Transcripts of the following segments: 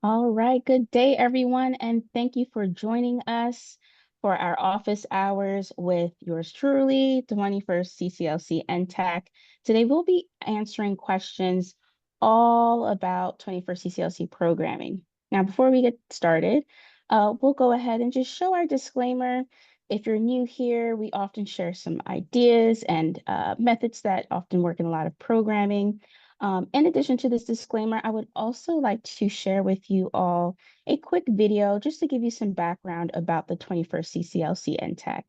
All right, good day, everyone, and thank you for joining us for our office hours with yours truly, 21st CCLC NTAC. Today, we'll be answering questions all about 21st CCLC programming. Now, before we get started, we'll go ahead and just show our disclaimer. If you're new here, we often share some ideas and methods that often work in a lot of programming. In addition to this disclaimer, I would also like to share with you all a quick video just to give you some background about the 21st CCLC NTAC.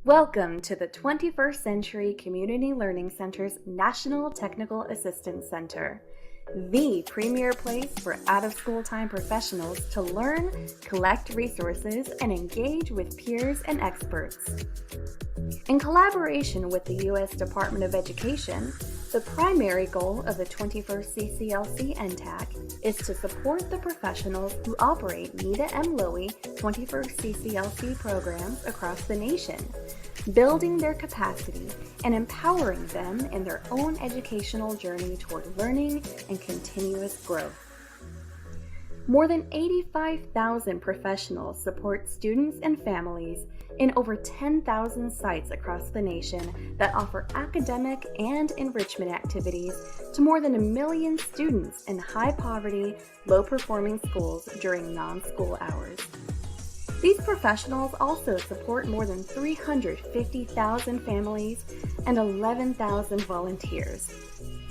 Welcome to the 21st Century Community Learning Center's National Technical Assistance Center, the premier place for out-of-school time professionals to learn, collect resources, and engage with peers and experts. In collaboration with the U.S. Department of Education, the primary goal of the 21st CCLC NTAC is to support the professionals who operate Nita M. Lowy 21st CCLC programs across the nation, building their capacity and empowering them in their own educational journey toward learning and continuous growth. More than 85,000 professionals support students and families in over 10,000 sites across the nation that offer academic and enrichment activities to more than 1 million students in high-poverty, low-performing schools during non-school hours. These professionals also support more than 350,000 families and 11,000 volunteers.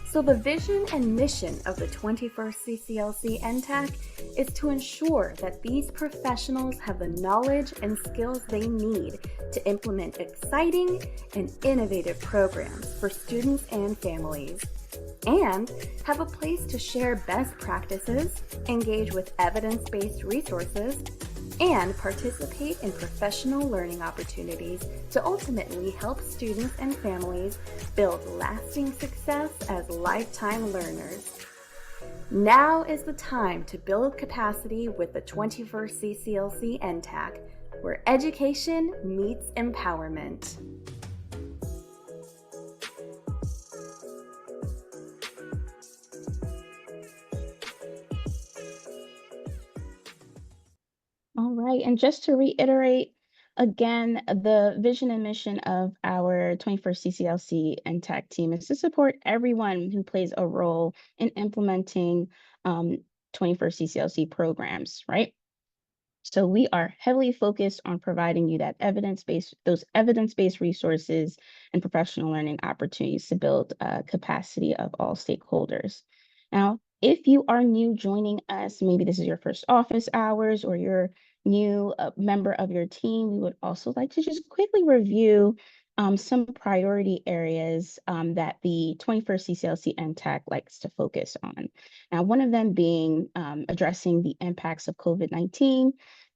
So the vision and mission of the 21st CCLC NTAC is to ensure that these professionals have the knowledge and skills they need to implement exciting and innovative programs for students and families, and have a place to share best practices, engage with evidence-based resources, and participate in professional learning opportunities to ultimately help students and families build lasting success as lifetime learners. Now is the time to build capacity with the 21st CCLC NTAC, where education meets empowerment. All right, and just to reiterate, again, the vision and mission of our 21st CCLC NTAC team is to support everyone who plays a role in implementing 21st CCLC programs, right? So we are heavily focused on providing you those evidence-based resources and professional learning opportunities to build capacity of all stakeholders. Now, if you are new joining us, maybe this is your first office hours or you're new member of your team, we would also like to just quickly review some priority areas that the 21st CCLC NTAC likes to focus on. Now, one of them being addressing the impacts of COVID-19.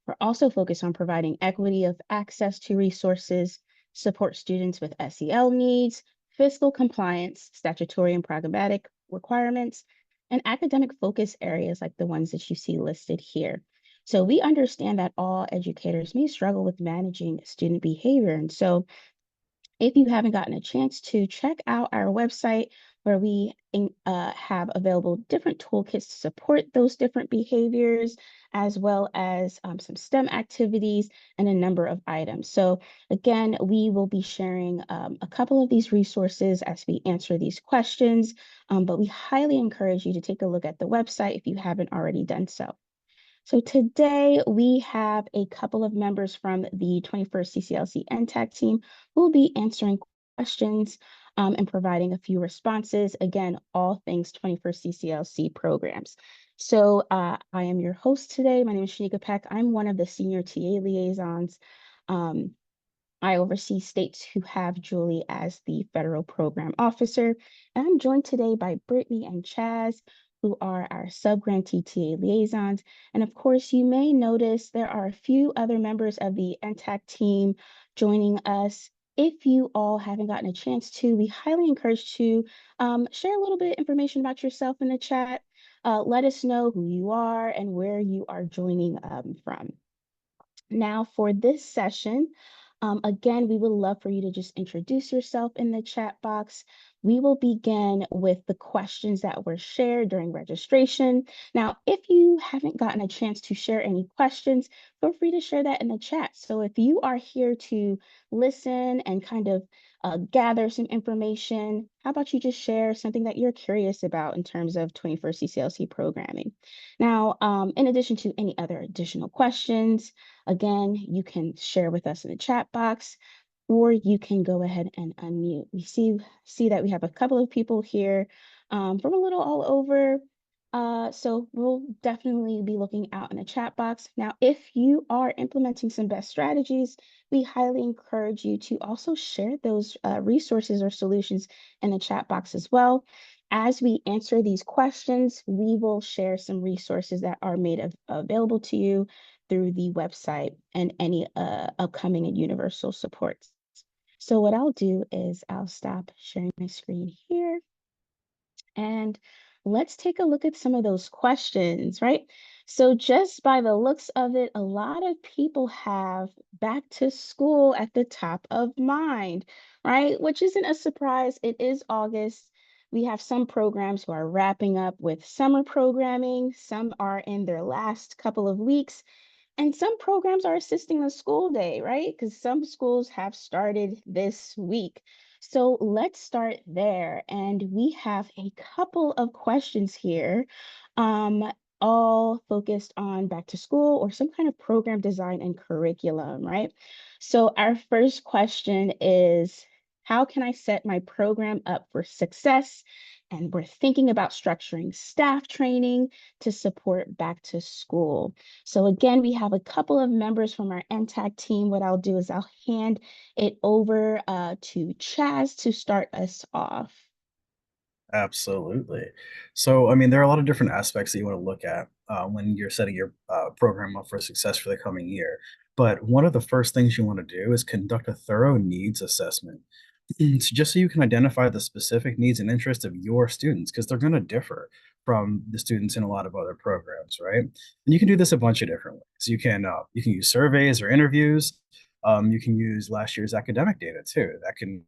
We're also focused on providing equity of access to resources, support students with SEL needs, fiscal compliance, statutory and programmatic requirements, and academic focus areas like the ones that you see listed here. So we understand that all educators may struggle with managing student behavior. And so if you haven't gotten a chance to check out our website where we have available different toolkits to support those different behaviors, as well as some STEM activities and a number of items. So again, we will be sharing a couple of these resources as we answer these questions, but we highly encourage you to take a look at the website if you haven't already done so. So today we have a couple of members from the 21st CCLC NTAC team who will be answering questions and providing a few responses. Again, all things 21st CCLC programs. So I am your host today. My name is Shanika Peck. I'm one of the senior TA liaisons. I oversee states who have Julie as the federal program officer. And I'm joined today by Brittany and Chaz, who are our sub-grantee TA liaisons. And of course, you may notice there are a few other members of the NTAC team joining us. If you all haven't gotten a chance to, we highly encourage to share a little bit of information about yourself in the chat. Let us know who you are and where you are joining from. Now for this session, Again, we would love for you to just introduce yourself in the chat box. We will begin with the questions that were shared during registration. Now, if you haven't gotten a chance to share any questions, feel free to share that in the chat. So if you are here to listen and kind of gather some information, how about you just share something that you're curious about in terms of 21st CCLC programming? Now, in addition to any other additional questions, again, you can share with us in the chat box, or you can go ahead and unmute. We see that we have a couple of people here from a little all over. So we'll definitely be looking out in the chat box. Now, if you are implementing some best strategies, we highly encourage you to also share those resources or solutions in the chat box as well. As we answer these questions, we will share some resources that are made available to you through the website and any upcoming and universal supports. So what I'll do is I'll stop sharing my screen here and let's take a look at some of those questions, right? So just by the looks of it, a lot of people have back to school at the top of mind, right? Which isn't a surprise. It is August. We have some programs who are wrapping up with summer programming. Some are in their last couple of weeks. And some programs are assisting the school day, right? Because some schools have started this week. So let's start there. And we have a couple of questions here, um, all focused on back to school or some kind of program design and curriculum, right? So our first question is, how can I set my program up for success? And we're thinking about structuring staff training to support back to school. So again, we have a couple of members from our NTAC team. What I'll do is I'll hand it over to Chaz to start us off. Absolutely. So, I mean, there are a lot of different aspects that you want to look at when you're setting your program up for success for the coming year. But one of the first things you want to do is conduct a thorough needs assessment. Just so you can identify the specific needs and interests of your students, because they're going to differ from the students in a lot of other programs, right? And you can do this a bunch of different ways. You can use surveys or interviews. You can use last year's academic data too. That can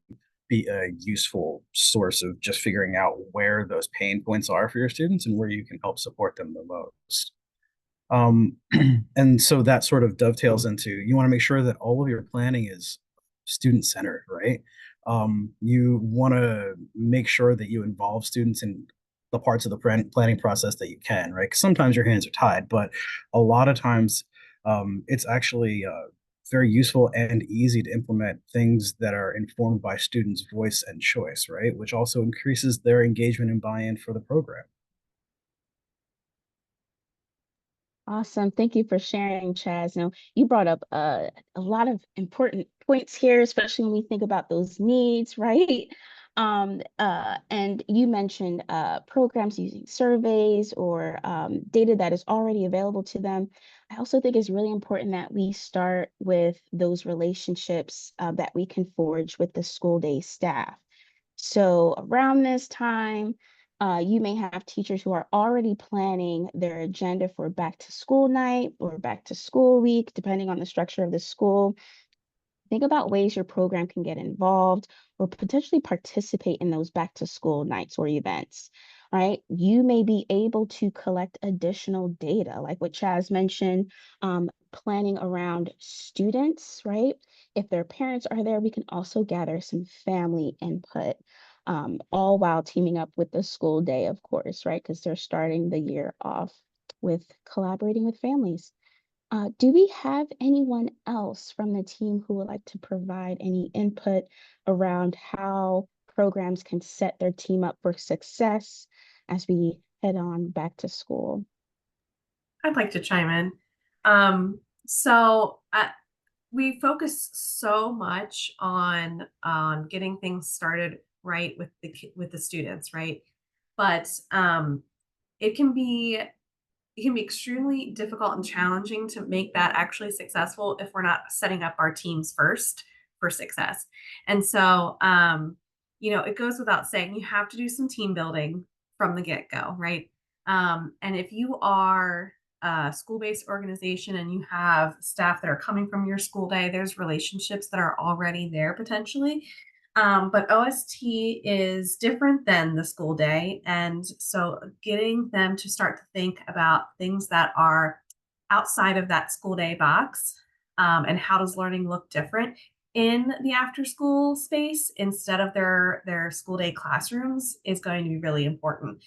be a useful source of just figuring out where those pain points are for your students and where you can help support them the most. Um, and so that sort of dovetails into, you want to make sure that all of your planning is student centered, right? You want to make sure that you involve students in the parts of the planning process that you can, right? Because sometimes your hands are tied, but a lot of times it's actually very useful and easy to implement things that are informed by students' voice and choice, right? Which also increases their engagement and buy-in for the program. Awesome. Thank you for sharing, Chaz. Now, you brought up a lot of important points here, especially when we think about those needs, right? And you mentioned programs using surveys or data that is already available to them. I also think it's really important that we start with those relationships that we can forge with the school day staff. So around this time, you may have teachers who are already planning their agenda for back to school night or back to school week, depending on the structure of the school. Think about ways your program can get involved or potentially participate in those back to school nights or events, right? You may be able to collect additional data, like what Chaz mentioned, planning around students, right? If their parents are there, we can also gather some family input, all while teaming up with the school day, of course, right? Because they're starting the year off with collaborating with families. Do we have anyone else from the team who would like to provide any input around how programs can set their team up for success as we head on back to school? I'd like to chime in. So we focus so much on getting things started right with the students, right? But it can be it can be extremely difficult and challenging to make that actually successful if we're not setting up our teams first for success. And so, it goes without saying you have to do some team building from the get go, right? And if you are a school-based organization and you have staff that are coming from your school day, there's relationships that are already there potentially. But OST is different than the school day. And so getting them to start to think about things that are outside of that school day box, and how does learning look different in the after school space instead of their school day classrooms is going to be really important.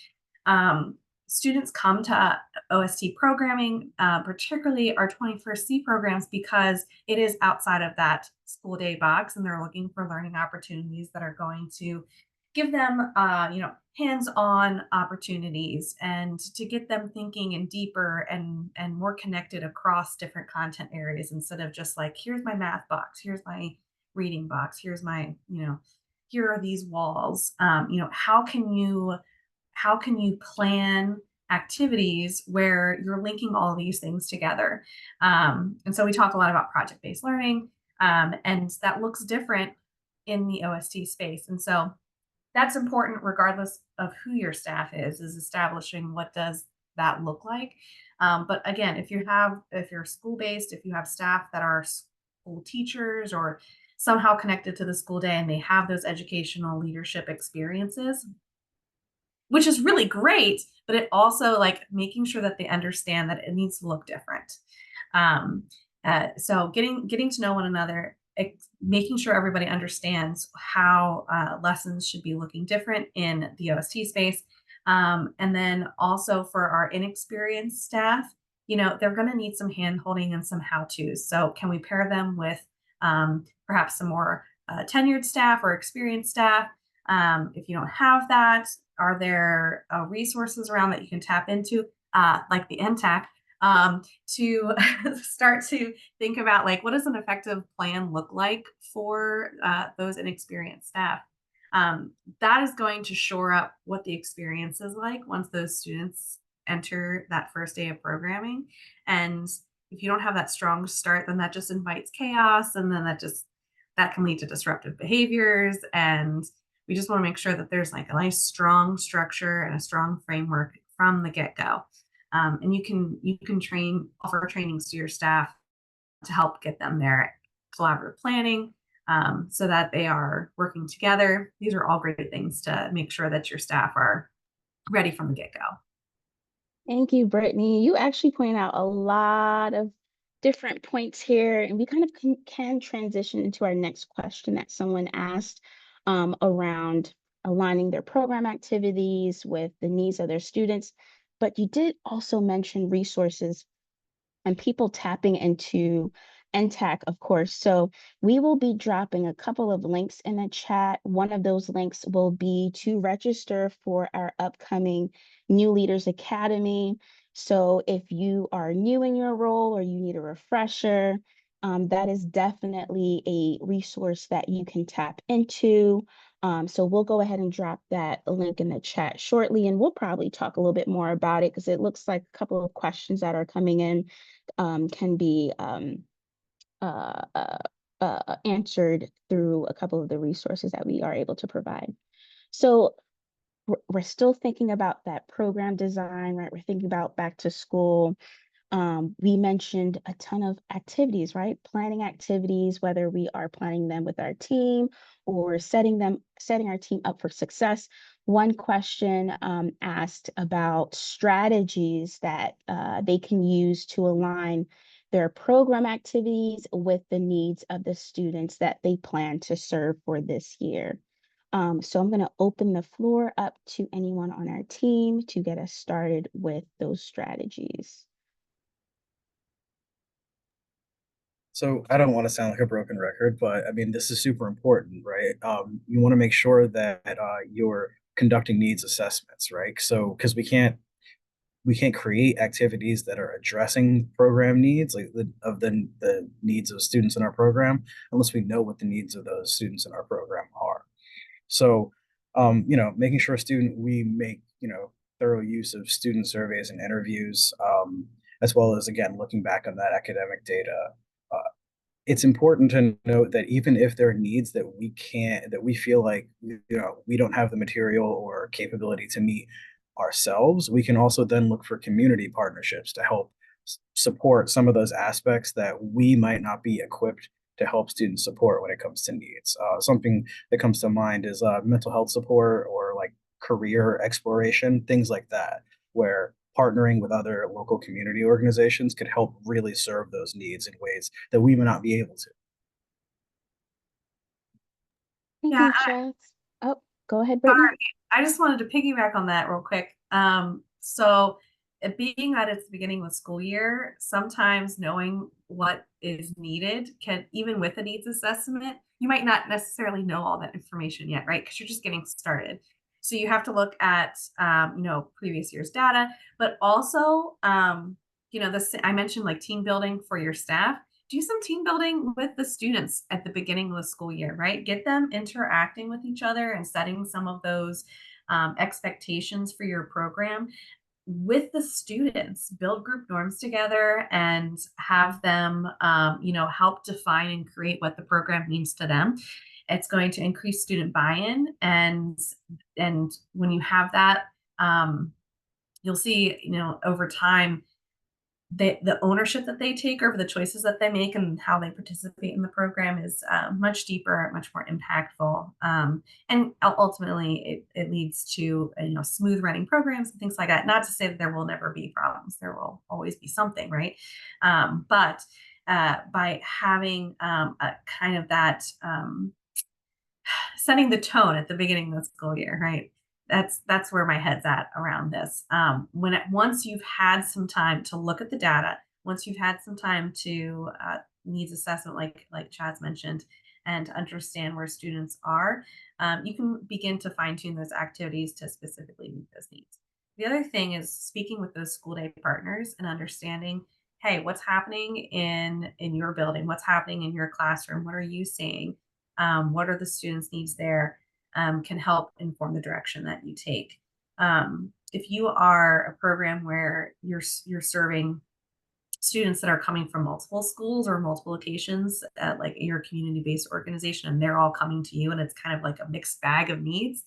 Um, Students come to OST programming, particularly our 21st C programs, because it is outside of that school day box and they're looking for learning opportunities that are going to give them, hands-on opportunities and to get them thinking and deeper and more connected across different content areas instead of just like, here's my math box, here's my reading box, here's my, here are these walls. How can you plan activities where you're linking all of these things together? And so we talk a lot about project-based learning, and that looks different in the OST space. And so that's important regardless of who your staff is establishing what does that look like. But again, if you're school-based, if you have staff that are school teachers or somehow connected to the school day and they have those educational leadership experiences, which is really great, but it also like making sure that they understand that it needs to look different. So getting to know one another, making sure everybody understands how lessons should be looking different in the OST space. And then also for our inexperienced staff, they're going to need some hand holding and some how-tos. So can we pair them with perhaps some more tenured staff or experienced staff? If you don't have that, are there resources around that you can tap into, like the NTAC, to start to think about like what does an effective plan look like for those inexperienced staff? That is going to shore up what the experience is like once those students enter that first day of programming. And if you don't have that strong start, then that just invites chaos, and then that can lead to disruptive behaviors. And we just want to make sure that there's like a nice strong structure and a strong framework from the get-go. And you can offer trainings to your staff to help get them there, collaborative planning, so that they are working together. These are all great things to make sure that your staff are ready from the get-go. Thank you, Brittany. You actually point out a lot of different points here, and we kind of can transition into our next question that someone asked around aligning their program activities with the needs of their students. But you did also mention resources and people tapping into NTAC, of course. So we will be dropping a couple of links in the chat. One of those links will be to register for our upcoming New Leaders Academy. So if you are new in your role or you need a refresher, that is definitely a resource that you can tap into. So we'll go ahead and drop that link in the chat shortly, and we'll probably talk a little bit more about it because it looks like a couple of questions that are coming in can be answered through a couple of the resources that we are able to provide. So we're still thinking about that program design, right? We're thinking about back to school. We mentioned a ton of activities, right? Planning activities, whether we are planning them with our team or setting our team up for success. One question asked about strategies that they can use to align their program activities with the needs of the students that they plan to serve for this year. So I'm going to open the floor up to anyone on our team to get us started with those strategies. So I don't want to sound like a broken record, but I mean, this is super important, right? You want to make sure that you're conducting needs assessments, right? So because we can't create activities that are addressing program needs, like the needs of students in our program, unless we know what the needs of those students in our program are. So, making sure we make, thorough use of student surveys and interviews, as well as, again, looking back on that academic data. It's important to note that even if there are needs that we feel like, we don't have the material or capability to meet ourselves, we can also then look for community partnerships to help support some of those aspects that we might not be equipped to help students support when it comes to needs. Something that comes to mind is mental health support or like career exploration, things like that, where partnering with other local community organizations could help really serve those needs in ways that we may not be able to. Thank Yeah, you, Chaz. Oh, go ahead, Brittany. sorry. I just wanted to piggyback on that real quick. So it being that it's the beginning of the school year, sometimes knowing what is needed can, even with a needs assessment, you might not necessarily know all that information yet, right? Because you're just getting started. So you have to look at, previous year's data, but also, this I mentioned like team building for your staff. Do some team building with the students at the beginning of the school year, right? Get them interacting with each other and setting some of those expectations for your program with the students. Build group norms together and have them, help define and create what the program means to them. It's going to increase student buy-in, and when you have that, you'll see, over time, the ownership that they take over the choices that they make and how they participate in the program is much deeper, much more impactful, and ultimately it leads to smooth running programs and things like that. Not to say that there will never be problems; there will always be something, right? But by having a kind of that setting the tone at the beginning of the school year, right? That's where my head's at around this. Once you've had some time to look at the data, once you've had some time to needs assessment, like Chad's mentioned, and understand where students are, you can begin to fine tune those activities to specifically meet those needs. The other thing is speaking with those school day partners and understanding, hey, what's happening in your building? What's happening in your classroom? What are you seeing? What are the students' needs there? Can help inform the direction that you take. If you are a program where you're serving students that are coming from multiple schools or multiple locations at like your community-based organization, and they're all coming to you, and it's kind of like a mixed bag of needs,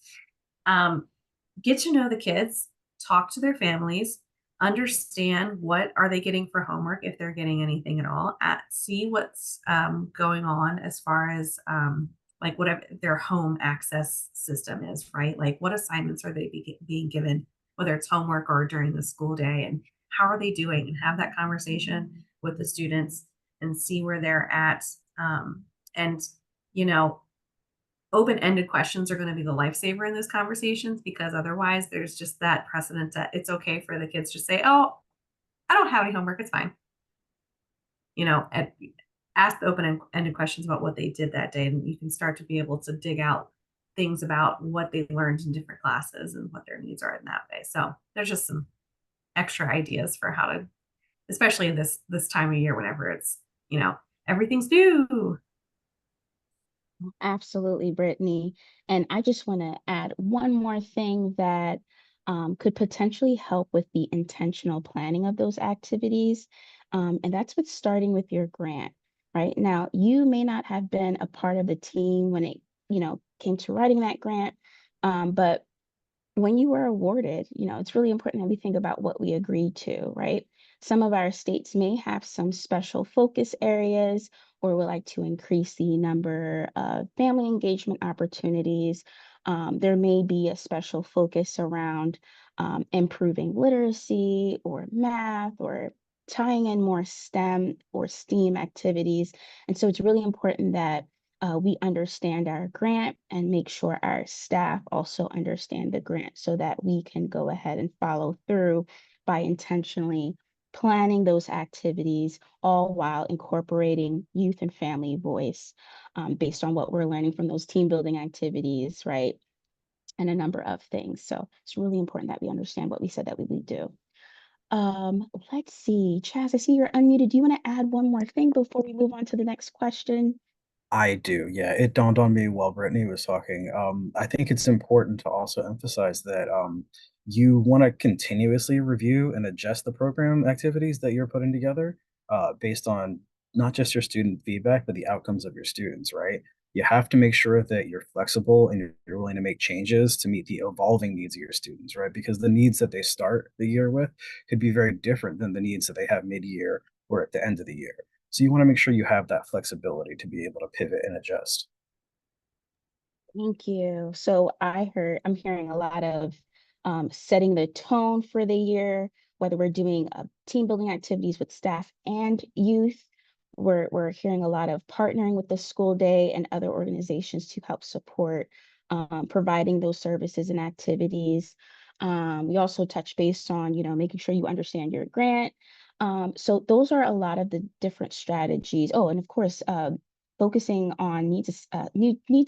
get to know the kids, talk to their families, understand what are they getting for homework if they're getting anything at all. See what's going on as far as like whatever their home access system is, right? Like what assignments are they being given, whether it's homework or during the school day, and how are they doing? And have that conversation with the students and see where they're at. And you know, open-ended questions are going to be the lifesaver in those conversations, because otherwise there's just that precedent that it's okay for the kids to say, oh, I don't have any homework, it's fine, and ask the open-ended questions about what they did that day, and you can start to be able to dig out things about what they learned in different classes and what their needs are in that way. So there's just some extra ideas for how to, especially in this time of year, whenever it's everything's new. Absolutely, Brittany. And I just want to add one more thing that could potentially help with the intentional planning of those activities. And that's with starting with your grant, right? Now, you may not have been a part of the team when it, came to writing that grant, but when you were awarded, it's really important that we think about what we agreed to, right? Some of our states may have some special focus areas or would like to increase the number of family engagement opportunities. There may be a special focus around improving literacy or math or tying in more STEM or STEAM activities. And so it's really important that we understand our grant and make sure our staff also understand the grant so that we can go ahead and follow through by intentionally planning those activities, all while incorporating youth and family voice based on what we're learning from those team building activities, right? And a number of things. So it's really important that we understand what we said that we would do. Let's see, Chaz, I see you're unmuted. Do you want to add one more thing before we move on to the next question? I do, yeah. It dawned on me while Brittany was talking. I think it's important to also emphasize that you want to continuously review and adjust the program activities that you're putting together based on not just your student feedback, but the outcomes of your students, right? You have to make sure that you're flexible and you're willing to make changes to meet the evolving needs of your students, right? Because the needs that they start the year with could be very different than the needs that they have mid-year or at the end of the year. So you want to make sure you have that flexibility to be able to pivot and adjust. Thank you. So I'm hearing a lot of setting the tone for the year, whether we're doing team building activities with staff and youth. We're hearing a lot of partnering with the school day and other organizations to help support providing those services and activities. We also touch base on, making sure you understand your grant. So those are a lot of the different strategies. Oh, and of course, focusing on needs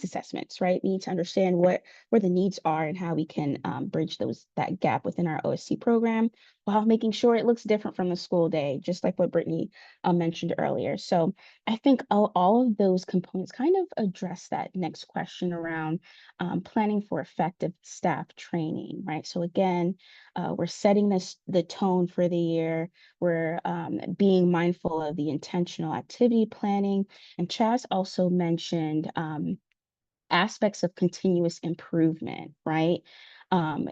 assessments, right? We need to understand where the needs are and how we can bridge that gap within our OSC program while making sure it looks different from the school day, just like what Brittany mentioned earlier. So I think all of those components kind of address that next question around planning for effective staff training, right? So again, we're setting the tone for the year. We're being mindful of the intentional activity planning, and Chaz also mentioned aspects of continuous improvement, right? Um,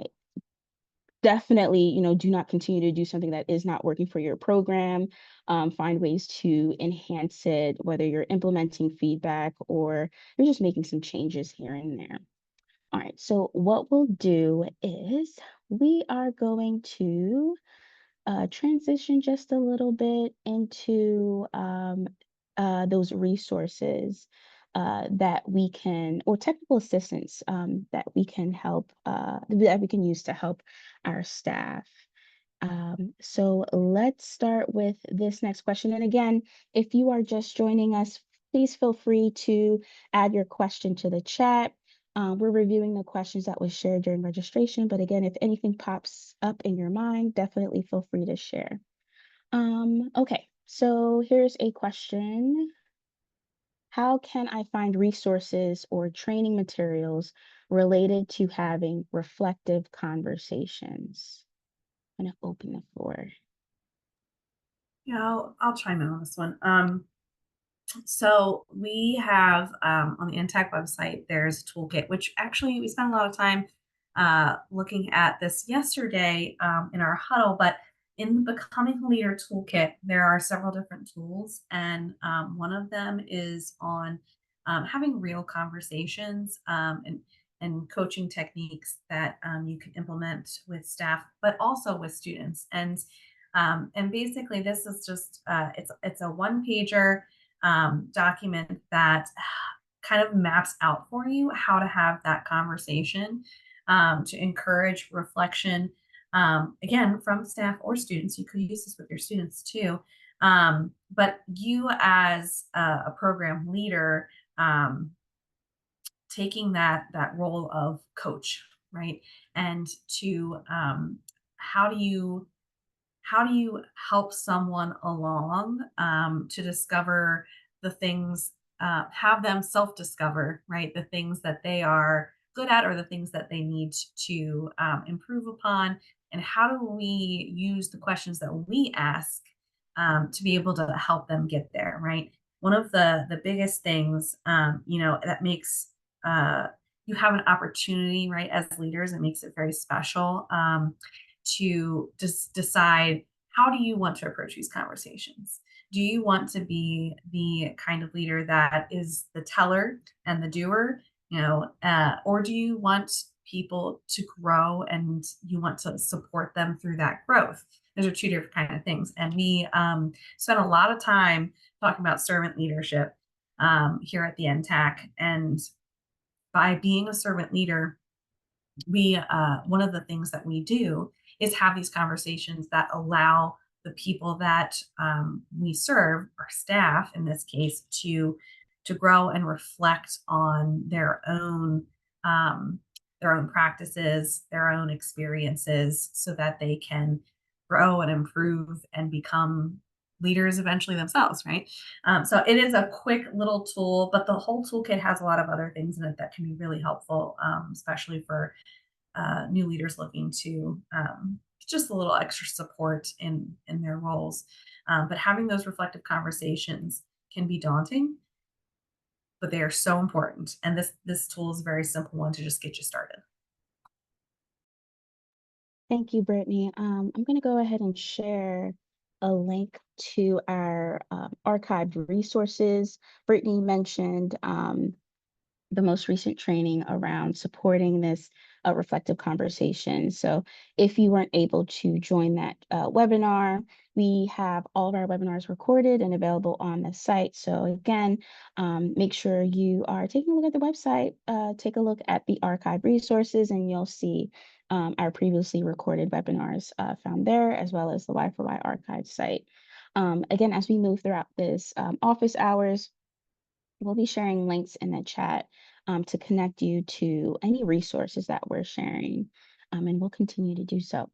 Definitely, do not continue to do something that is not working for your program. Find ways to enhance it, whether you're implementing feedback or you're just making some changes here and there. All right, so what we'll do is we are going to transition just a little bit into those resources that we can, or technical assistance that we can that we can use to help our staff. So let's start with this next question. And again, if you are just joining us, please feel free to add your question to the chat. We're reviewing the questions that was shared during registration, but again, if anything pops up in your mind, definitely feel free to share. Okay, so here's a question. How can I find resources or training materials related to having reflective conversations? I'm gonna open the floor. Yeah, I'll chime in on this one. So we have on the NTAC website, there's a toolkit, which actually we spent a lot of time looking at this yesterday in our huddle. But in the Becoming a Leader toolkit, there are several different tools, and one of them is on having real conversations and coaching techniques that you can implement with staff, but also with students. And basically, this is just it's a one pager document that kind of maps out for you how to have that conversation to encourage reflection. Again, from staff or students, you could use this with your students too. But you, as a program leader, taking that role of coach, right? And to how do you help someone along to discover the things, have them self discover, right? The things that they are good at or the things that they need to improve upon. And how do we use the questions that we ask to be able to help them get there, right? One of the biggest things, that makes uh, you have an opportunity, right, as leaders, it makes it very special to just decide, how do you want to approach these conversations? Do you want to be the kind of leader that is the teller and the doer, or do you want people to grow and you want to support them through that growth? Those are two different kind of things. And we spent a lot of time talking about servant leadership here at the NTAC. And by being a servant leader, we one of the things that we do is have these conversations that allow the people that we serve, our staff in this case, to grow and reflect on their own practices, their own experiences, so that they can grow and improve and become leaders eventually themselves, right? So it is a quick little tool, but the whole toolkit has a lot of other things in it that can be really helpful, especially for new leaders looking to just a little extra support in their roles. But having those reflective conversations can be daunting. but they are so important. And this tool is a very simple one to just get you started. Thank you, Brittany. I'm going to go ahead and share a link to our archived resources. Brittany mentioned the most recent training around supporting this reflective conversation. So if you weren't able to join that webinar, we have all of our webinars recorded and available on the site. So again, make sure you are taking a look at the website, take a look at the archive resources, and you'll see our previously recorded webinars found there, as well as the Y4Y archive site. Again, as we move throughout this office hours, we'll be sharing links in the chat to connect you to any resources that we're sharing, and we'll continue to do so.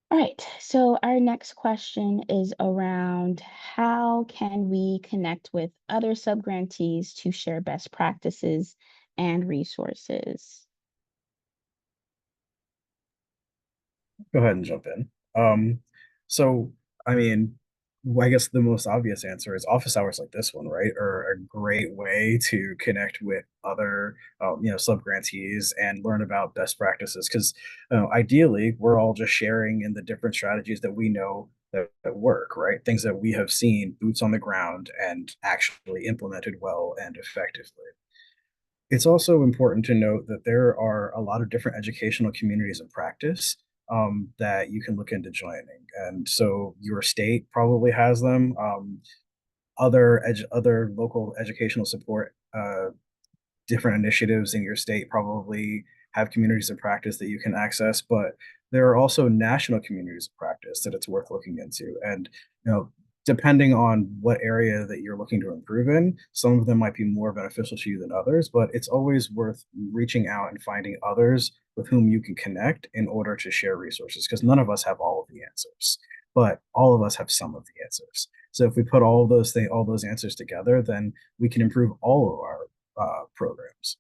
All right, so our next question is around how can we connect with other subgrantees to share best practices and resources? Go ahead and jump in. So, I mean, I guess the most obvious answer is office hours like this one, right, are a great way to connect with other, sub-grantees and learn about best practices. Because ideally, we're all just sharing in the different strategies that we know that work, right? Things that we have seen boots on the ground and actually implemented well and effectively. It's also important to note that there are a lot of different educational communities in practice that you can look into joining. And so your state probably has them. Other local educational support different initiatives in your state probably have communities of practice that you can access, but there are also national communities of practice that it's worth looking into. And depending on what area that you're looking to improve in, some of them might be more beneficial to you than others, but it's always worth reaching out and finding others with whom you can connect in order to share resources, because none of us have all of the answers, but all of us have some of the answers. So if we put all those answers together, then we can improve all of our programs.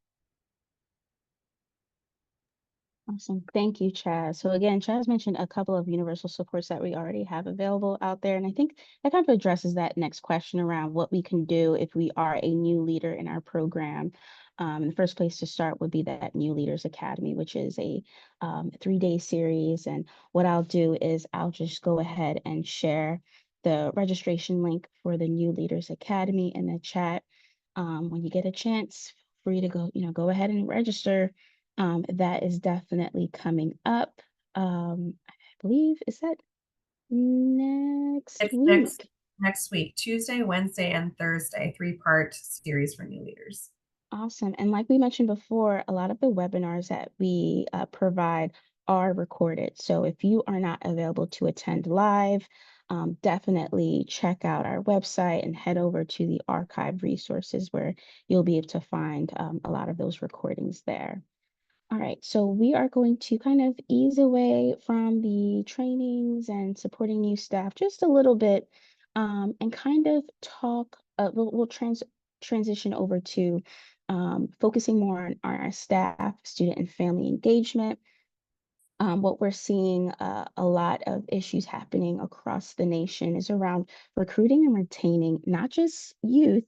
Awesome. Thank you, Chaz. So again, Chaz mentioned a couple of universal supports that we already have available out there. And I think that kind of addresses that next question around what we can do if we are a new leader in our program. The first place to start would be that New Leaders Academy, which is a 3-day series. And what I'll do is I'll just go ahead and share the registration link for the New Leaders Academy in the chat. When you get a chance, feel free to go ahead and register. That is definitely coming up. I believe, is that next It's next week? next week, Tuesday, Wednesday, and Thursday, 3-part series for new leaders. Awesome. And like we mentioned before, a lot of the webinars that we provide are recorded. So if you are not available to attend live, definitely check out our website and head over to the archive resources where you'll be able to find a lot of those recordings there. All right, so we are going to kind of ease away from the trainings and supporting new staff just a little bit, and kind of talk. We'll transition over to focusing more on our staff, student, and family engagement. What we're seeing a lot of issues happening across the nation is around recruiting and retaining not just youth,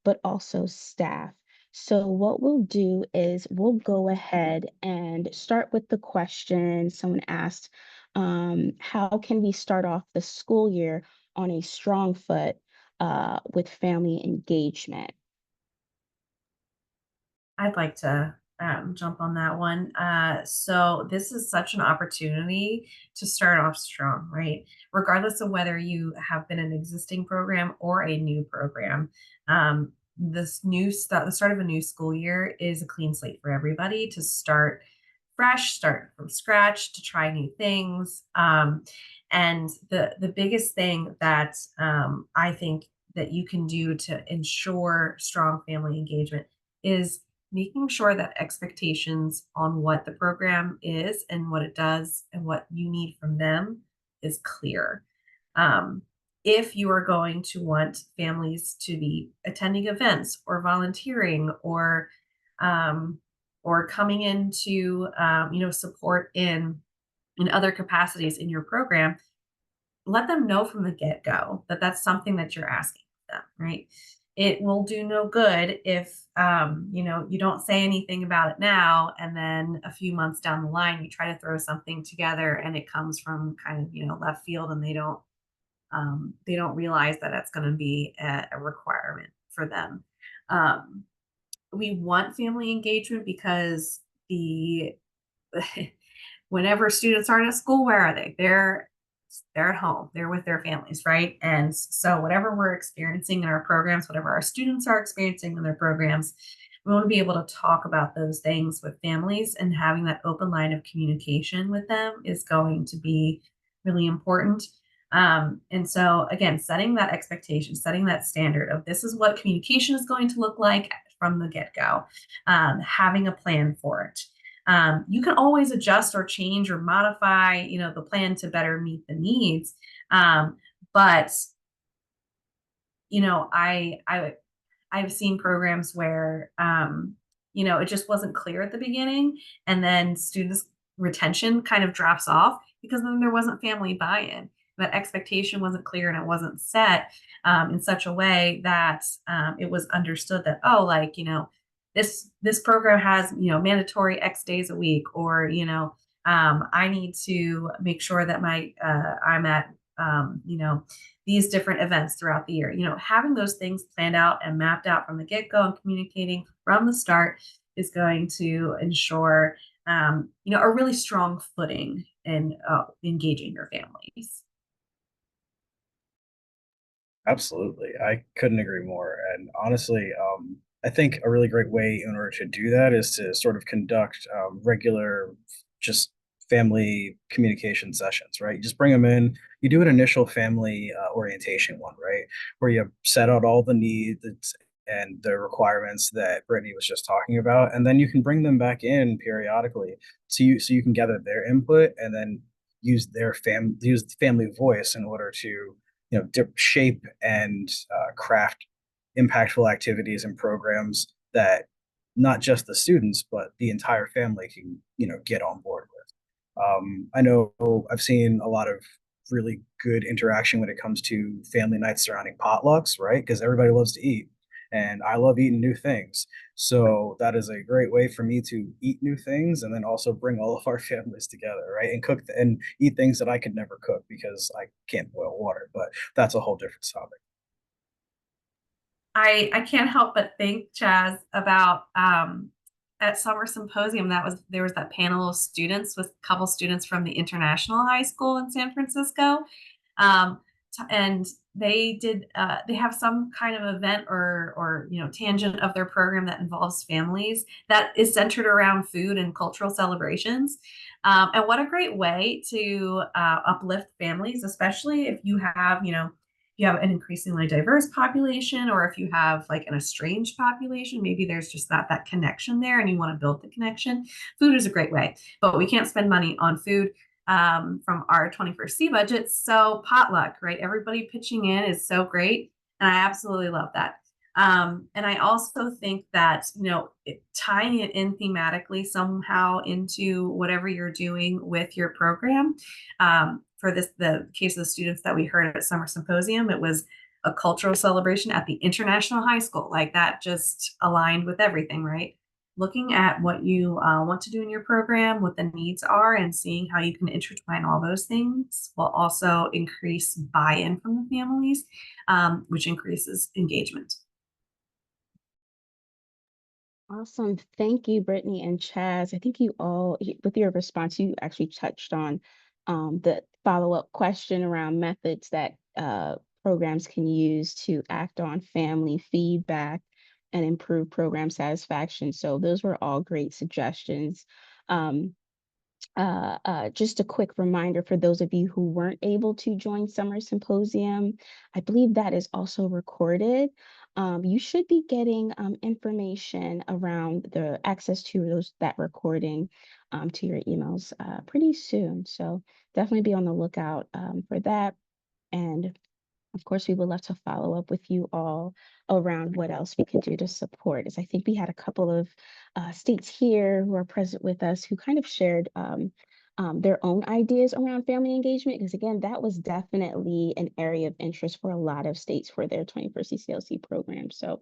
but also staff. So what we'll do is we'll go ahead and start with the question someone asked, how can we start off the school year on a strong foot with family engagement? I'd like to jump on that one. So this is such an opportunity to start off strong, right? Regardless of whether you have been an existing program or a new program, the start of a new school year is a clean slate for everybody to start fresh, start from scratch, to try new things. And the biggest thing that I think that you can do to ensure strong family engagement is making sure that expectations on what the program is and what it does and what you need from them is clear. Um, if you are going to want families to be attending events or volunteering um, or coming into support in other capacities in your program, let them know from the get-go that that's something that you're asking them, right? it will do no good if you don't say anything about it now, and then a few months down the line you try to throw something together and it comes from kind of left field, and they don't realize that it's going to be a requirement for them. Um, we want family engagement because the whenever students aren't at school, where are they? They're at home. They're with their families, right? And so whatever we're experiencing in our programs, whatever our students are experiencing in their programs, we want to be able to talk about those things with families, and having that open line of communication with them is going to be really important. And so again, setting that expectation, setting that standard of this is what communication is going to look like from the get-go, having a plan for it. You can always adjust or change or modify, the plan to better meet the needs. But I've seen programs where it just wasn't clear at the beginning, and then students retention kind of drops off because then there wasn't family buy-in. That expectation wasn't clear, and it wasn't set in such a way that it was understood that, oh, like, this program has mandatory X days a week, or I need to make sure that I'm at these different events throughout the year. Having those things planned out and mapped out from the get-go and communicating from the start is going to ensure a really strong footing in engaging your families. Absolutely. I couldn't agree more. And honestly, I think a really great way in order to do that is to sort of conduct regular, just family communication sessions, right? You just bring them in, you do an initial family orientation one, right? Where you set out all the needs and the requirements that Brittany was just talking about. And then you can bring them back in periodically so you can gather their input, and then use the family voice in order to shape and craft impactful activities and programs that not just the students but the entire family can get on board with. I know I've seen a lot of really good interaction when it comes to family nights surrounding potlucks, right? Because everybody loves to eat, and I love eating new things. So that is a great way for me to eat new things, and then also bring all of our families together, right? And and eat things that I could never cook because I can't boil water. But that's a whole different topic. I can't help but think, Chaz, about at summer symposium there was that panel of students with a couple students from the International High School in San Francisco, um, and they have some kind of event or tangent of their program that involves families that is centered around food and cultural celebrations. And what a great way to uplift families, especially if you have an increasingly diverse population, or if you have like an estranged population, maybe there's just not that connection there and you want to build the connection. Food is a great way, but we can't spend money on food from our 21st C budget. So potluck, right? Everybody pitching in is so great. And I absolutely love that. And I also think that, tying it in thematically somehow into whatever you're doing with your program. For the case of the students that we heard at summer symposium, it was a cultural celebration at the International High School. Like that just aligned with everything, right? Looking at what you want to do in your program, what the needs are, and seeing how you can intertwine all those things will also increase buy-in from the families, which increases engagement. Awesome. Thank you, Brittany and Chaz. I think with your response, you actually touched on the follow-up question around methods that programs can use to act on family feedback and improve program satisfaction. So those were all great suggestions. Um, just a quick reminder for those of you who weren't able to join Summer Symposium, I believe that is also recorded. You should be getting information around the access to that recording to your emails pretty soon. So definitely be on the lookout for that. And of course, we would love to follow up with you all around what else we can do to support. As I think we had a couple of states here who are present with us who kind of shared their own ideas around family engagement, because again, that was definitely an area of interest for a lot of states for their 21st CCLC program. So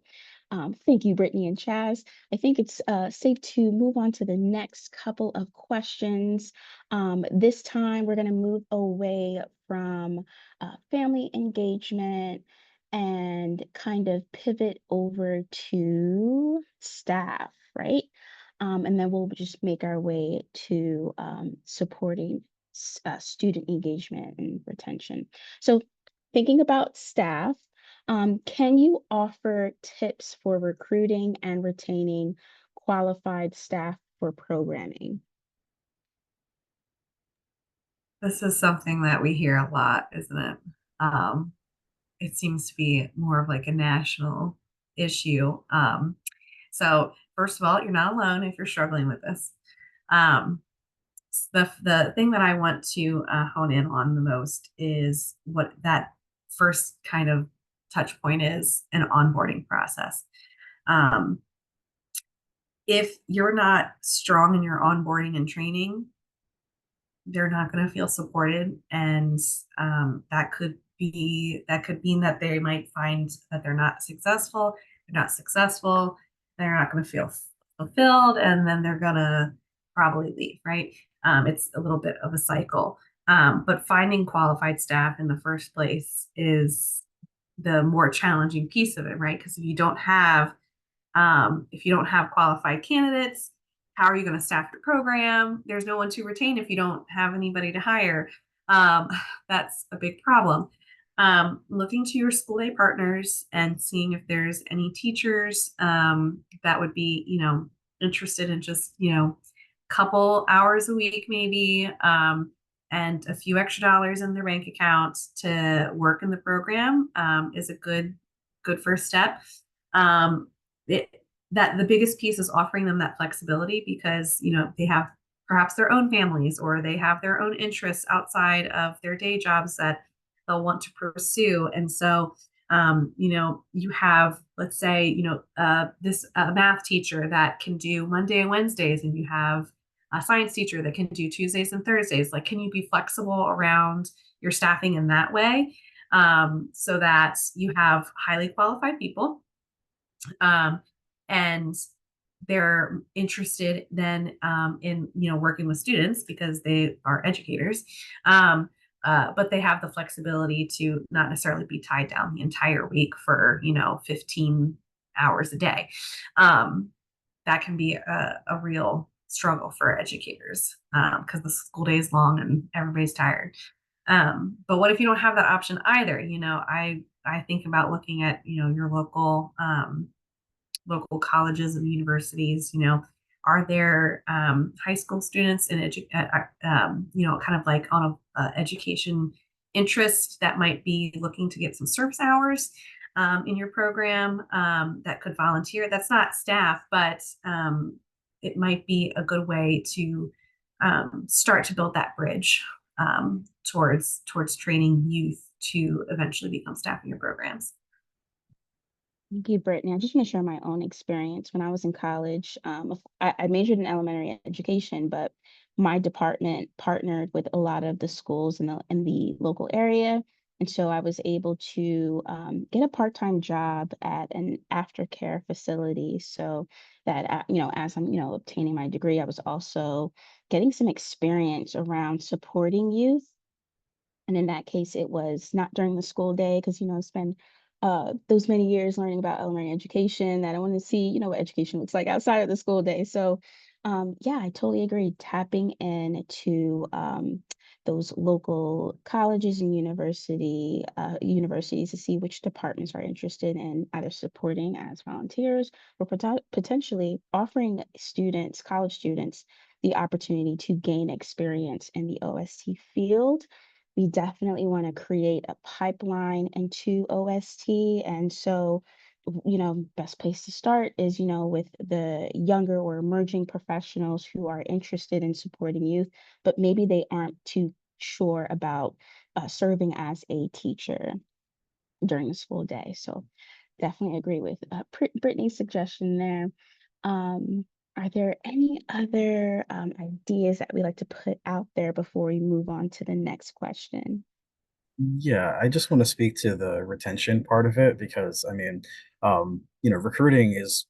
thank you, Brittany and Chaz. I think it's safe to move on to the next couple of questions. This time, we're going to move away from family engagement and kind of pivot over to staff, right? And then we'll just make our way to supporting student engagement and retention. So thinking about staff, can you offer tips for recruiting and retaining qualified staff for programming? This is something that we hear a lot, isn't it? It seems to be more of like a national issue. So first of all, you're not alone if you're struggling with this. Um, the thing that I want to hone in on the most is what that first kind of touch point is: an onboarding process. Um, if you're not strong in your onboarding and training, they're not going to feel supported, and that could mean that they might find that they're not successful. They're not going to feel fulfilled, and then they're going to probably leave, right? It's a little bit of a cycle. But finding qualified staff in the first place is the more challenging piece of it, right? Because if you don't have qualified candidates, how are you going to staff your program? There's no one to retain if you don't have anybody to hire. Um, that's a big problem. Looking to your school day partners and seeing if there's any teachers that would be, interested in just, couple hours a week, maybe, and a few extra dollars in their bank account to work in the program is a good first step. Um, it, that the biggest piece is offering them that flexibility, because they have perhaps their own families, or they have their own interests outside of their day jobs that they'll want to pursue. And so you have, let's say, this math teacher that can do Monday and Wednesdays, and you have a science teacher that can do Tuesdays and Thursdays. Like, can you be flexible around your staffing in that way, so that you have highly qualified people, and they're interested then in working with students because they are educators, but they have the flexibility to not necessarily be tied down the entire week for 15 hours a day. That can be a real struggle for educators, because the school day is long and everybody's tired. But what if you don't have that option either? I think about looking at your local colleges and universities. Are there high school students in kind of like on a education interest that might be looking to get some service hours in your program, that could volunteer? That's not staff, but it might be a good way to start to build that bridge towards training youth to eventually become staff in your programs. Thank you, Brittany. I just want to share my own experience. When I was in college, I majored in elementary education, but my department partnered with a lot of the schools in the local area. And so I was able to get a part-time job at an aftercare facility, so that, as I'm, obtaining my degree, I was also getting some experience around supporting youth. And in that case, it was not during the school day, because, spend those many years learning about elementary education, that I want to see, what education looks like outside of the school day. So, yeah, I totally agree. Tapping into those local colleges and universities to see which departments are interested in either supporting as volunteers, or potentially offering students, college students, the opportunity to gain experience in the OST field. We definitely want to create a pipeline into OST. And so, best place to start is, with the younger or emerging professionals who are interested in supporting youth, but maybe they aren't too sure about serving as a teacher during the school day. So definitely agree with Brittany's suggestion there. Um, Are there any other ideas that we like to put out there before we move on to the next question? Yeah, I just want to speak to the retention part of it because recruiting is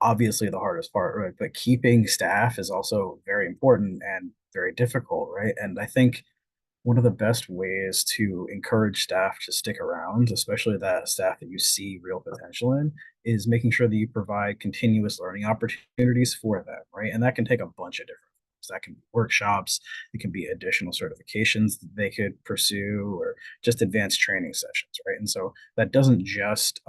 obviously the hardest part, right? But keeping staff is also very important and very difficult, right? And I think one of the best ways to encourage staff to stick around, especially that staff that you see real potential in, is making sure that you provide continuous learning opportunities for them, right? And that can take a bunch of different things. That can be workshops, it can be additional certifications that they could pursue, or just advanced training sessions, right? And so that doesn't just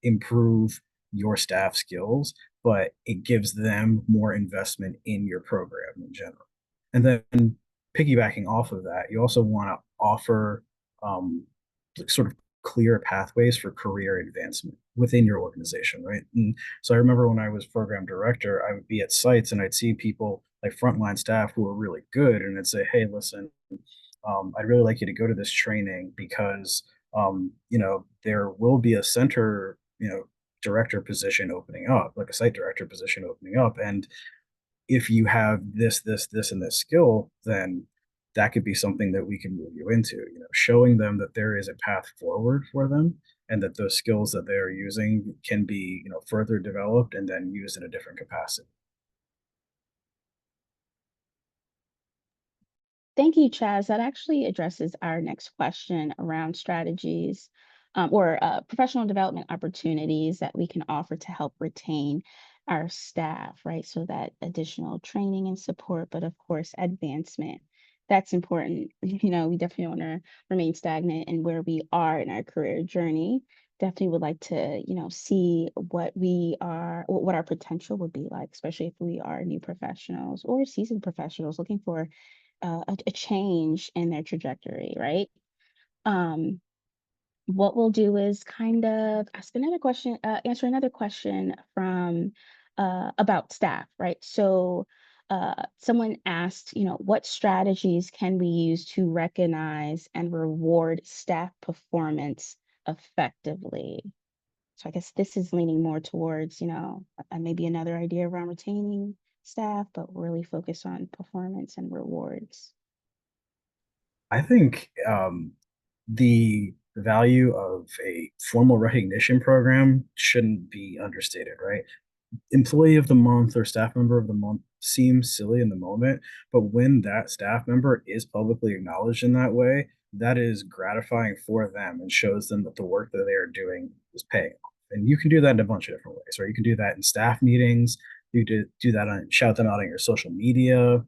improve your staff skills, but it gives them more investment in your program in general. And then piggybacking off of that, you also want to offer um, sort of clear pathways for career advancement within your organization, right? And so I remember when I was program director, I would be at sites and I'd see people like frontline staff who were really good, and I'd say, "Hey, listen, I'd really like you to go to this training because there will be a center, director position opening up, like a site director position opening up, and if you have this, and this skill, then that could be something that we can move you into, showing them that there is a path forward for them and that those skills that they're using can be, further developed and then used in a different capacity. Thank you, Chaz. That actually addresses our next question around strategies or professional development opportunities that we can offer to help retain our staff, right? So that additional training and support, but of course, advancement. That's important. We definitely want to remain stagnant in where we are in our career journey. Definitely would like to, see what we are, what our potential would be like, especially if we are new professionals or seasoned professionals looking for a change in their trajectory, right? Um, what we'll do is kind of ask another question, answer another question from about staff, right? So someone asked, what strategies can we use to recognize and reward staff performance effectively? So I guess this is leaning more towards, maybe another idea around retaining staff, but really focus on performance and rewards. I think the value of a formal recognition program shouldn't be understated, right? Employee of the month or staff member of the month seems silly in the moment, but when that staff member is publicly acknowledged in that way, that is gratifying for them and shows them that the work that they are doing is paying off. And you can do that in a bunch of different ways, right? You can do that in staff meetings. You do that on shout them out on your social media,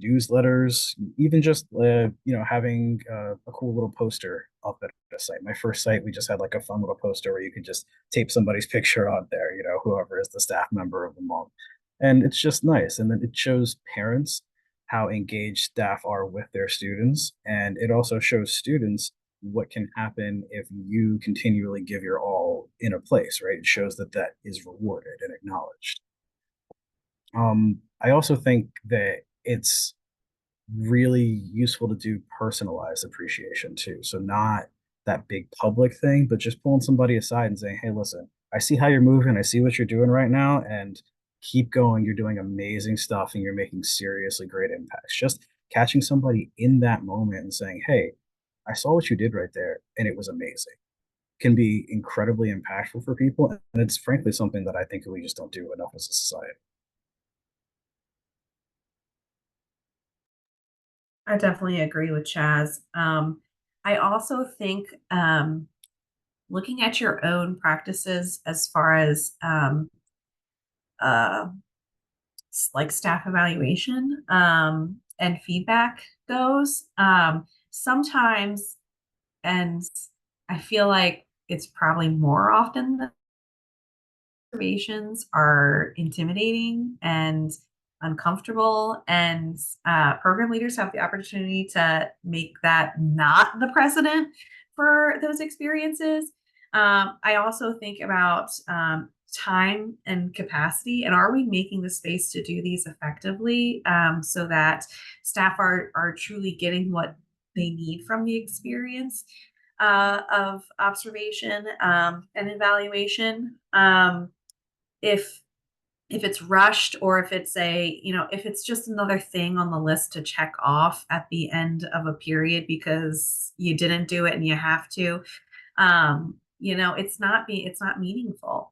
newsletters, even just having a cool little poster up at a site. My first site, we just had like a fun little poster where you could just tape somebody's picture on there, whoever is the staff member of the month, and it's just nice. And then it shows parents how engaged staff are with their students, and it also shows students what can happen if you continually give your all in a place, right? It shows that that is rewarded and acknowledged. I also think that it's really useful to do personalized appreciation too. So not that big public thing, but just pulling somebody aside and saying, "Hey, listen, I see how you're moving. I see what you're doing right now, and keep going. You're doing amazing stuff, and you're making seriously great impacts." Just catching somebody in that moment and saying, "Hey, I saw what you did right there, and it was amazing," can be incredibly impactful for people. And it's frankly something that I think we just don't do enough as a society. I definitely agree with Chaz. I also think looking at your own practices as far as uh, like staff evaluation and feedback goes, sometimes, and I feel like it's probably more often than observations are intimidating and uncomfortable, and program leaders have the opportunity to make that not the precedent for those experiences. I also think about time and capacity, and are we making the space to do these effectively, so that staff are truly getting what they need from the experience of observation and evaluation. If if it's rushed, or if it's if it's just another thing on the list to check off at the end of a period because you didn't do it and you have to, it's not meaningful.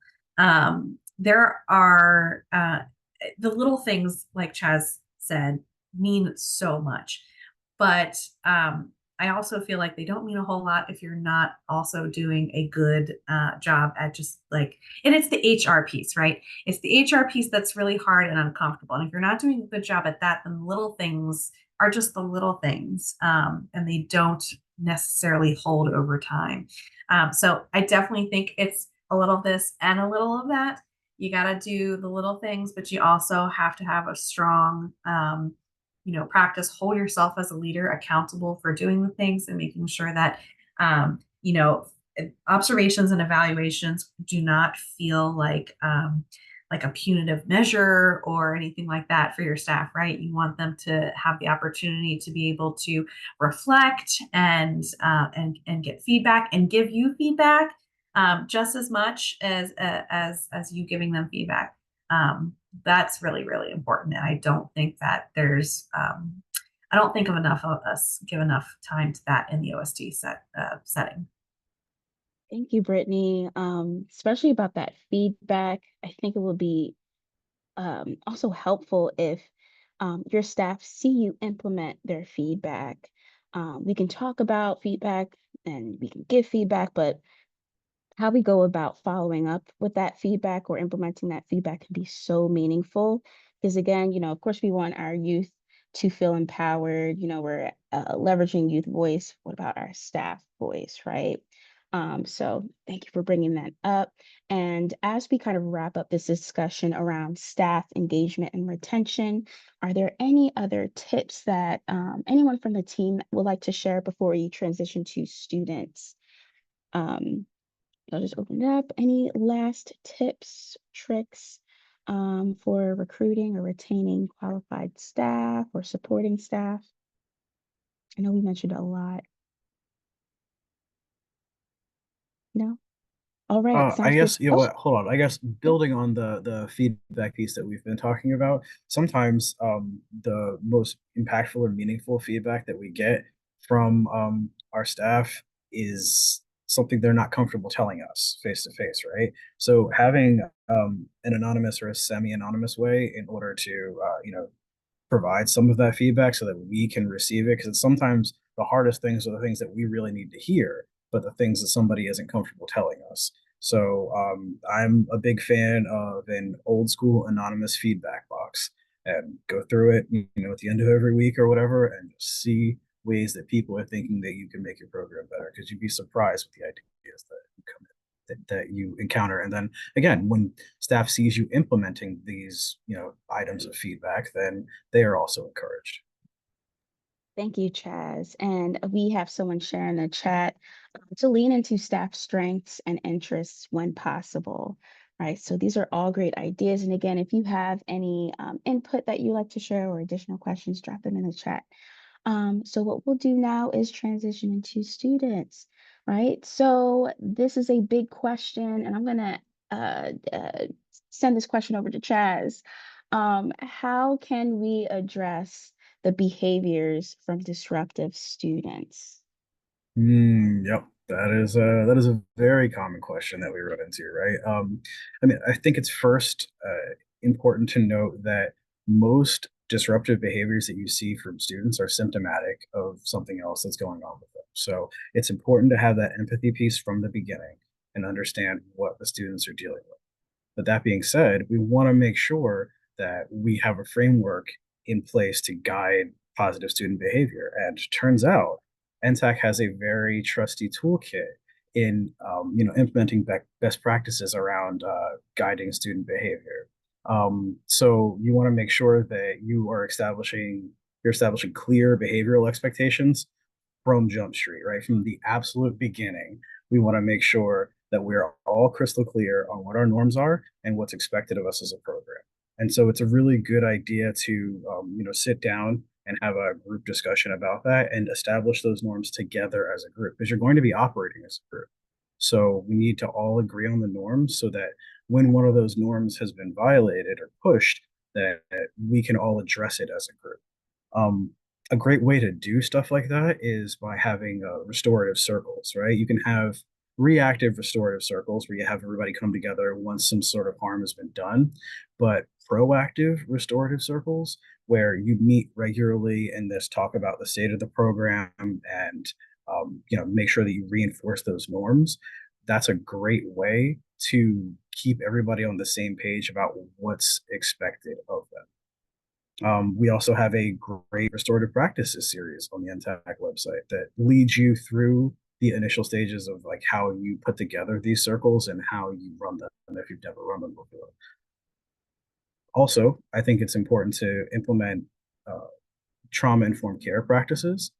There are the little things, like Chaz said, mean so much, but I also feel like they don't mean a whole lot if you're not also doing a good job at just like, and it's the HR piece, right? It's the HR piece that's really hard and uncomfortable. And if you're not doing a good job at that, then the little things are just the little things, and they don't necessarily hold over time. So I definitely think it's a little of this and a little of that. You got to do the little things, but you also have to have a strong, practice. Hold yourself as a leader accountable for doing the things and making sure that, um, you know, observations and evaluations do not feel like a punitive measure or anything like that for your staff, right? You want them to have the opportunity to be able to reflect and get feedback and give you feedback, just as much as you giving them feedback. That's really, really important. And I don't think that I don't think of enough of us give enough time to that in the OST setting. Thank you, Brittany. Especially about that feedback. I think it will be also helpful if your staff see you implement their feedback. We can talk about feedback and we can give feedback, but how we go about following up with that feedback or implementing that feedback can be so meaningful. Because again, of course, we want our youth to feel empowered. We're leveraging youth voice. What about our staff voice, right? So thank you for bringing that up. And as we kind of wrap up this discussion around staff engagement and retention, are there any other tips that anyone from the team would like to share before you transition to students? I'll just open it up. Any last tips, tricks for recruiting or retaining qualified staff or supporting staff? I know we mentioned a lot. No? All right, I sounds good. guess, you know Oh, what, hold on. I guess building on the feedback piece that we've been talking about, sometimes the most impactful or meaningful feedback that we get from our staff is something they're not comfortable telling us face to face, right? So having an anonymous or a semi-anonymous way in order to provide some of that feedback so that we can receive it, because sometimes the hardest things are the things that we really need to hear, but the things that somebody isn't comfortable telling us. So I'm a big fan of an old school anonymous feedback box, and go through it, at the end of every week or whatever, and just see ways that people are thinking that you can make your program better, because you'd be surprised with the ideas that you come in, that you encounter. And then again, when staff sees you implementing these, items of feedback, then they are also encouraged. thank you, Chaz. And we have someone sharing the chat to lean into staff strengths and interests when possible. Right. So these are all great ideas. And again, if you have any input that you like to share or additional questions, drop them in the chat. So what we'll do now is transition into students, right? So this is a big question, and I'm gonna send this question over to Chaz. How can we address the behaviors from disruptive students? Yep. That is a very common question that we run into, right? I mean, I think it's first important to note that most disruptive behaviors that you see from students are symptomatic of something else that's going on with them. So it's important to have that empathy piece from the beginning and understand what the students are dealing with. But that being said, we want to make sure that we have a framework in place to guide positive student behavior. And turns out, NTAC has a very trusty toolkit in implementing best practices around guiding student behavior. So you want to make sure that you're establishing clear behavioral expectations from Jump Street, right? From the absolute beginning, we want to make sure that we're all crystal clear on what our norms are and what's expected of us as a program. And so it's a really good idea to, sit down and have a group discussion about that and establish those norms together as a group, because you're going to be operating as a group. So we need to all agree on the norms so that when one of those norms has been violated or pushed, that we can all address it as a group. Um, a great way to do stuff like that is by having restorative circles, right? You can have reactive restorative circles where you have everybody come together once some sort of harm has been done, but proactive restorative circles where you meet regularly and just talk about the state of the program and make sure that you reinforce those norms. That's a great way to keep everybody on the same page about what's expected of them. We also have a great restorative practices series on the NTAC website that leads you through the initial stages of like how you put together these circles and how you run them if you've never run them before. Also, I think it's important to implement trauma-informed care practices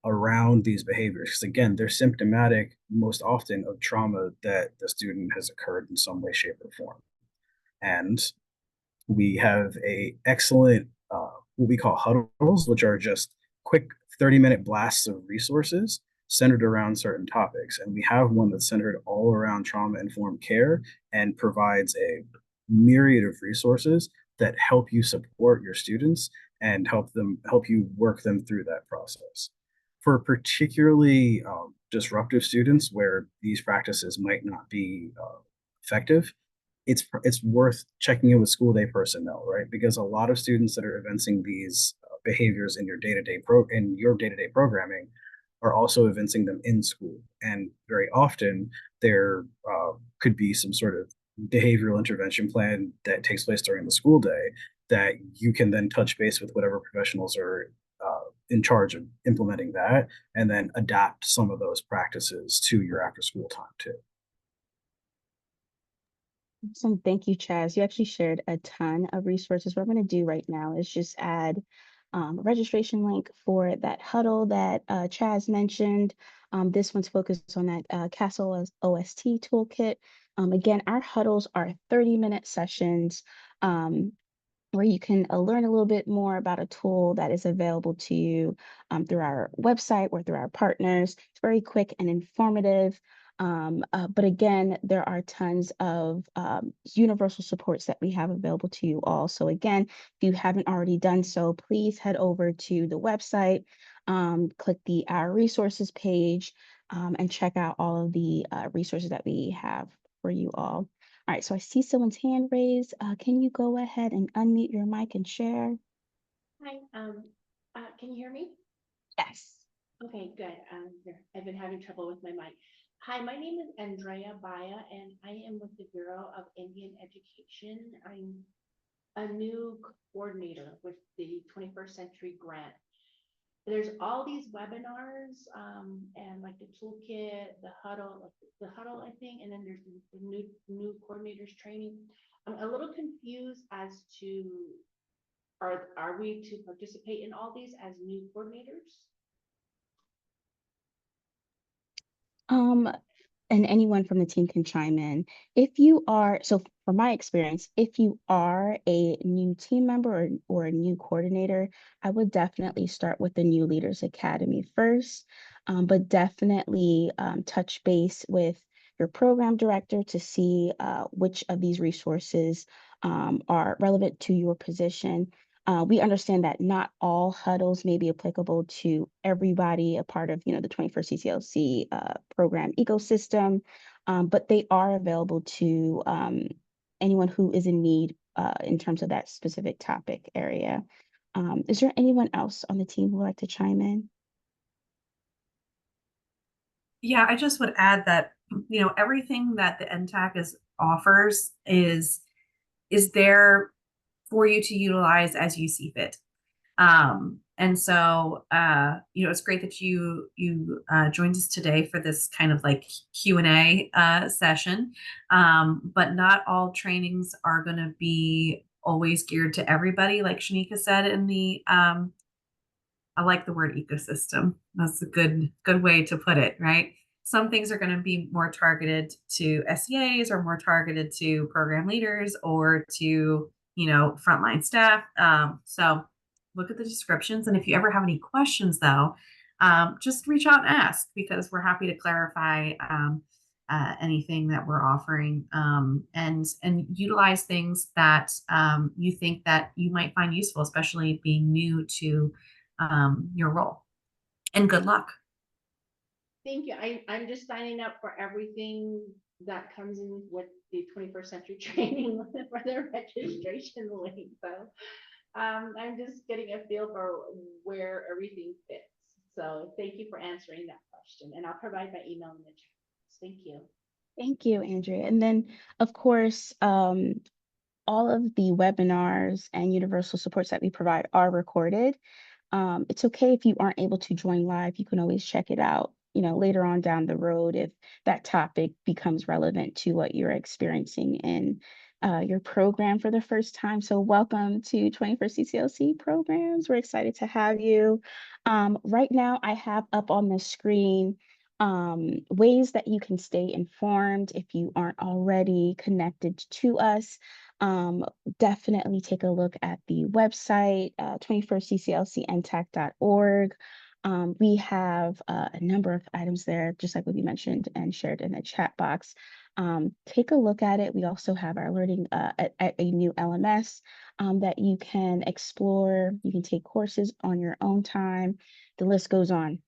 around these behaviors because again, they're symptomatic most often of trauma that the student has occurred in some way, shape, or form. And we have a excellent what we call huddles, which are just quick 30-minute blasts of resources centered around certain topics. And we have one that's centered all around trauma-informed care and provides a myriad of resources that help you support your students and help you work them through that process. For particularly disruptive students where these practices might not be effective, it's worth checking in with school day personnel, right? Because a lot of students that are evincing these behaviors in your day-to-day programming are also evincing them in school, and very often there could be some sort of behavioral intervention plan that takes place during the school day that you can then touch base with whatever professionals are in charge of implementing that, and then adapt some of those practices to your after school time too. Awesome. Thank you, Chaz. You actually shared a ton of resources. What I'm going to do right now is just add a registration link for that huddle that Chaz mentioned. This one's focused on that Castle OST toolkit. Again, our huddles are 30-minute sessions. Where you can learn a little bit more about a tool that is available to you through our website or through our partners. It's very quick and informative. But again, there are tons of universal supports that we have available to you all. So again, if you haven't already done so, please head over to the website, click the Our Resources page, and check out all of the resources that we have for you all. All right, so I see someone's hand raised. Can you go ahead and unmute your mic and share? Hi, can you hear me? Yes. Okay, good. I've been having trouble with my mic. Hi, my name is Andrea Baya, and I am with the Bureau of Indian Education. I'm a new coordinator with the 21st Century Grant. There's all these webinars and like the toolkit, the huddle, I think, and then there's the new coordinators training. I'm a little confused as to are we to participate in all these as new coordinators? And anyone from the team can chime in. If you are, so from my experience, if you are a new team member or a new coordinator, I would definitely start with the New Leaders Academy first, but definitely touch base with your program director to see which of these resources are relevant to your position. We understand that not all huddles may be applicable to everybody, a part of the 21st CCLC program ecosystem, but they are available to anyone who is in need in terms of that specific topic area. Is there anyone else on the team who would like to chime in? Yeah, I just would add that, everything that the NTAC offers is there for you to utilize as you see fit. And so, it's great that you joined us today for this kind of like Q&A session. But not all trainings are going to be always geared to everybody, like Shanika said in the I like the word ecosystem. That's a good way to put it, right? Some things are going to be more targeted to SEAs or more targeted to program leaders or to, frontline staff. So look at the descriptions. And if you ever have any questions though, just reach out and ask because we're happy to clarify anything that we're offering, and utilize things that you think that you might find useful, especially being new to your role. And good luck. Thank you. I'm just signing up for everything that comes in with the 21st century training for the registration link. So I'm just getting a feel for where everything fits. So thank you for answering that question. And I'll provide my email in the chat. Thank you. Thank you, Andrea. And then, of course, all of the webinars and universal supports that we provide are recorded. It's okay if you aren't able to join live. You can always check it out, later on down the road if that topic becomes relevant to what you're experiencing in your program for the first time. So welcome to 21st CCLC programs. We're excited to have you. Right now, I have up on the screen ways that you can stay informed if you aren't already connected to us. Definitely take a look at the website, 21stcclcntac.org. We have a number of items there, just like what we mentioned and shared in the chat box. Take a look at it. We also have our learning a new LMS that you can explore. You can take courses on your own time. The list goes on.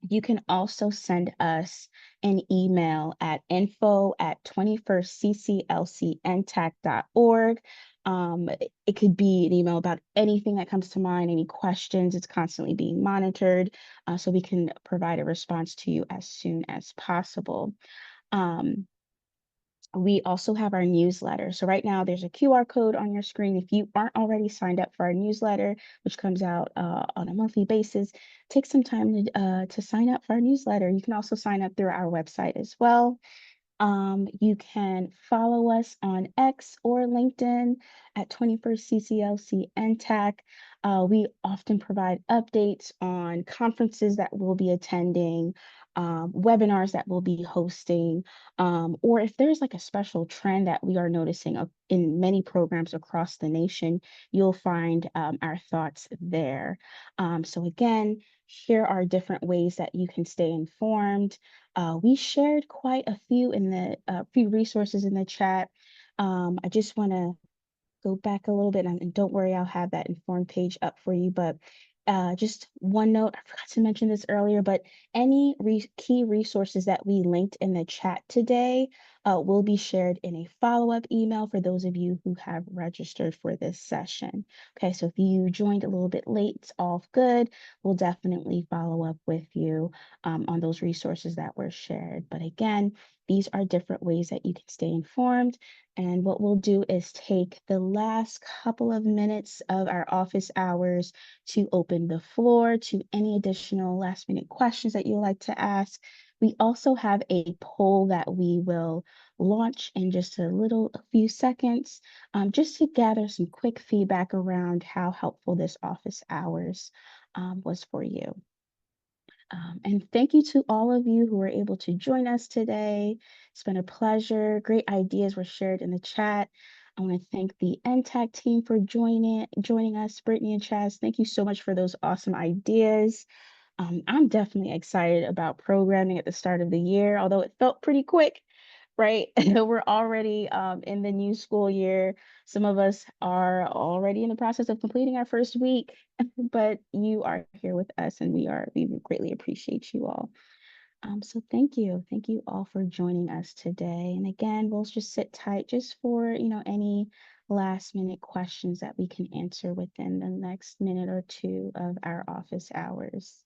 You can also send us an email at info@21stcclcntac.org. It could be an email about anything that comes to mind, any questions. It's constantly being monitored, so we can provide a response to you as soon as possible. We also have our newsletter. So right now there's a QR code on your screen. If you aren't already signed up for our newsletter, which comes out on a monthly basis, take some time to sign up for our newsletter. You can also sign up through our website as well. You can follow us on X or LinkedIn at 21st CCLC NTAC. We often provide updates on conferences that we'll be attending, webinars that we'll be hosting, or if there's like a special trend that we are noticing in many programs across the nation, you'll find our thoughts there. So again, here are different ways that you can stay informed. We shared quite a few in the few resources in the chat. I just want to go back a little bit, and don't worry, I'll have that informed page up for you. But just one note, I forgot to mention this earlier, but any key resources that we linked in the chat today will be shared in a follow-up email for those of you who have registered for this session. Okay, so if you joined a little bit late, it's all good. We'll definitely follow up with you on those resources that were shared. But again, these are different ways that you can stay informed. And what we'll do is take the last couple of minutes of our office hours to open the floor to any additional last minute questions that you'd like to ask. We also have a poll that we will launch in just a few seconds, just to gather some quick feedback around how helpful this office hours was for you. And thank you to all of you who were able to join us today. It's been a pleasure. Great ideas were shared in the chat. I want to thank the NTAC team for joining us. Brittany and Chaz, thank you so much for those awesome ideas. I'm definitely excited about programming at the start of the year, although it felt pretty quick, right? We're already in the new school year. Some of us are already in the process of completing our first week, but you are here with us, and we greatly appreciate you all. So thank you all for joining us today. And again, we'll just sit tight just for any last minute questions that we can answer within the next minute or two of our office hours.